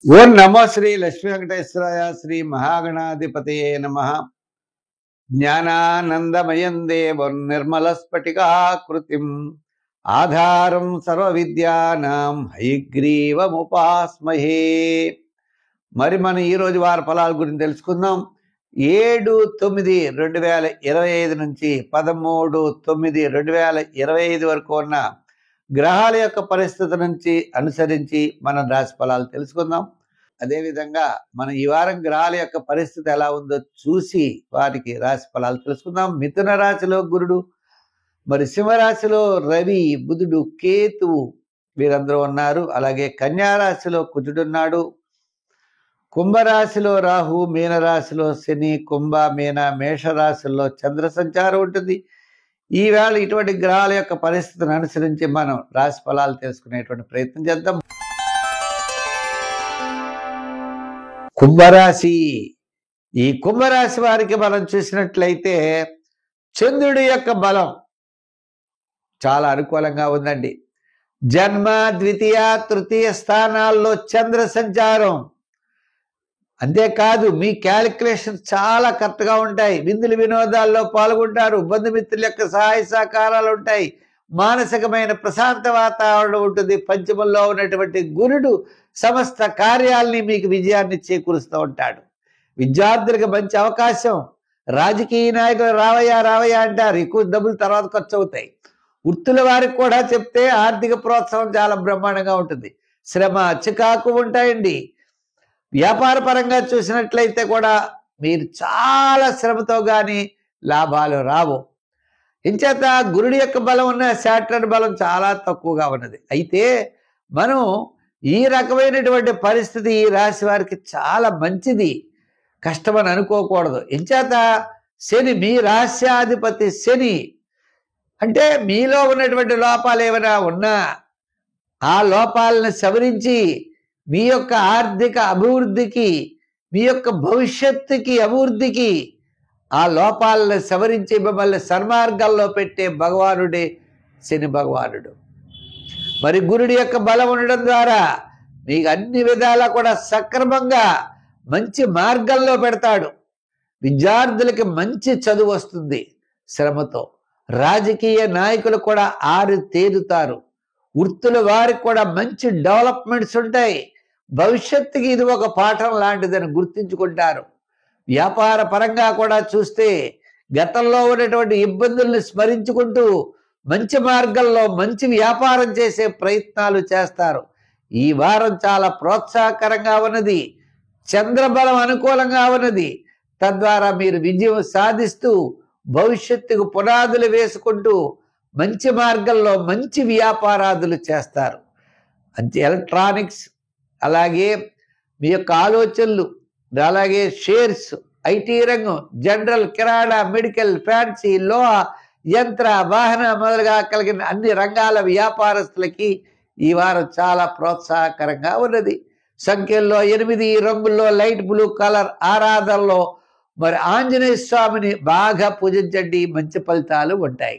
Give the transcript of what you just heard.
ఓం నమో శ్రీ లక్ష్మీ వెంకటేశ్వరాయ శ్రీ మహాగణాధిపతయే నమః. జ్ఞానానందమయం దేవం నిర్మలస్ఫటికాకృతిం ఆధారం సర్వవిద్యానాం హయగ్రీవముపాస్మహే. మరి మనం ఈరోజు వార ఫలాల గురించి తెలుసుకుందాం. 7/9/2025 నుంచి 13/9/2025 వరకు ఉన్న గ్రహాల యొక్క పరిస్థితి నుంచి అనుసరించి మనం రాశి ఫలాలు తెలుసుకుందాం. అదేవిధంగా మనం ఈ వారం గ్రహాల యొక్క పరిస్థితి ఎలా ఉందో చూసి వారికి రాశి ఫలాలు తెలుసుకుందాం. మిథున రాశిలో గురుడు, మరి సింహరాశిలో రవి, బుధుడు, కేతువు వీరందరూ ఉన్నారు. అలాగే కన్యా రాశిలో కుజుడున్నాడు. కుంభరాశిలో రాహు, మీనరాశిలో శని, కుంభ, మీన, మేషరాశుల్లో చంద్ర సంచారం ఉంటుంది. ఈవేళ ఇటువంటి గ్రహాల యొక్క పరిస్థితిని అనుసరించి మనం రాశి ఫలాలు తెలుసుకునేటువంటి ప్రయత్నం చేద్దాం. కుంభరాశి. ఈ కుంభరాశి వారికి మనం చూసినట్లయితే చంద్రుడి యొక్క బలం చాలా అనుకూలంగా ఉందండి. జన్మ, ద్వితీయ, తృతీయ స్థానాల్లో చంద్ర సంచారం. అంతేకాదు మీ క్యాలిక్యులేషన్ చాలా కరెక్ట్గా ఉంటాయి. విందులు వినోదాల్లో పాల్గొంటారు. బంధుమిత్రుల యొక్క సహాయ సహకారాలు ఉంటాయి. మానసికమైన ప్రశాంత వాతావరణం ఉంటుంది. పంచమంలో ఉన్నటువంటి గురుడు సమస్త కార్యాలని మీకు విజయాన్ని చేకూరుస్తూ ఉంటాడు. విద్యార్థులకు మంచి అవకాశం. రాజకీయ నాయకులు రావయ్యా అంటారు. ఎక్కువ డబ్బులు తర్వాత ఖర్చు అవుతాయి. వృత్తుల వారికి కూడా చెప్తే ఆర్థిక ప్రోత్సాహం చాలా బ్రహ్మాండంగా ఉంటుంది. శ్రమ, చికాకు ఉంటాయండి. వ్యాపార పరంగా చూసినట్లయితే కూడా మీరు చాలా శ్రమతో కానీ లాభాలు రావు. ఇంచేత గురుడి యొక్క బలం ఉన్న శాటర్న్ బలం చాలా తక్కువగా ఉన్నది. అయితే మనం ఈ రకమైనటువంటి పరిస్థితి ఈ రాశి వారికి చాలా మంచిది, కష్టమని అనుకోకూడదు. ఇంచేత శని, మీ రాశ్యాధిపతి శని, అంటే మీలో ఉన్నటువంటి లోపాలు ఏమైనా ఉన్నా ఆ లోపాలను సవరించి మీ యొక్క ఆర్థిక అభివృద్ధికి, మీ యొక్క భవిష్యత్తుకి అభివృద్ధికి ఆ లోపాలను సవరించి మిమ్మల్ని సన్మార్గాల్లో పెట్టే భగవానుడే శని భగవానుడు. మరి గురుడి యొక్క బలం ఉండడం ద్వారా మీకు అన్ని విధాలా కూడా సక్రమంగా మంచి మార్గంలో పెడతాడు. విద్యార్థులకి మంచి చదువు వస్తుంది శ్రమతో. రాజకీయ నాయకులు కూడా ఆరితేరుతారు. వృత్తుల వారికి కూడా మంచి డెవలప్మెంట్స్ ఉంటాయి. భవిష్యత్తుకి ఇది ఒక పాఠం లాంటిదని గుర్తించుకుంటారు. వ్యాపార పరంగా కూడా చూస్తే గతంలో ఉన్నటువంటి ఇబ్బందుల్ని స్మరించుకుంటూ మంచి మార్గంలో మంచి వ్యాపారం చేసే ప్రయత్నాలు చేస్తారు. ఈ వారం చాలా ప్రోత్సాహకరంగా ఉన్నది. చంద్రబలం అనుకూలంగా ఉన్నది. తద్వారా మీరు విజయం సాధిస్తూ భవిష్యత్తుకు పునాదులు వేసుకుంటూ మంచి మార్గంలో మంచి వ్యాపారాదులు చేస్తారు. అంతే ఎలక్ట్రానిక్స్, అలాగే మీ యొక్క ఆలోచనలు, అలాగే షేర్స్, ఐటీ రంగం, జనరల్, కిరాణా, మెడికల్, ఫ్యాన్సీ, లోహ, యంత్ర, వాహన మొదలుగా కలిగిన అన్ని రంగాల వ్యాపారస్తులకి ఈ వారం చాలా ప్రోత్సాహకరంగా ఉన్నది. సంఖ్యల్లో 8, రంగుల్లో లైట్ బ్లూ కలర్, ఆరాధనలో మరి ఆంజనేయ స్వామిని బాగా పూజించండి, మంచి ఫలితాలు ఉంటాయి.